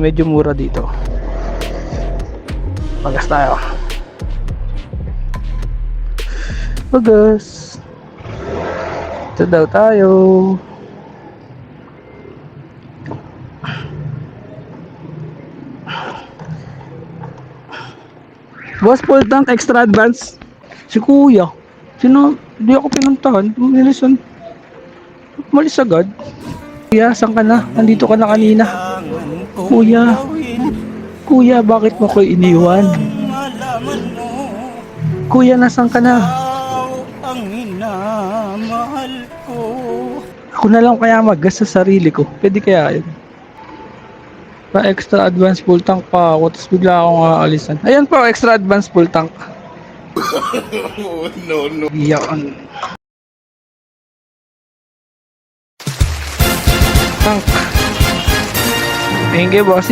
Medyo mura dito. Pagas tayo. Pagas. Ito daw tayo. Boss, full tank extra advance. Si kuya. Sino? Hindi ako pinuntahan. Nilisan. Malis agad. Kuya, saan ka na? Nandito ka na kanina. Kuya. Kuya, bakit mo ko iniwan? Kuya, nasan ka na? Ako na lang kaya mag-gas sa sarili ko. Pwede kaya yun? Pa extra advance full tank pa ako, tapos bigla akong aalisan. Ayan po, extra advance full tank. No. Yan. Tank. Thank you, boss.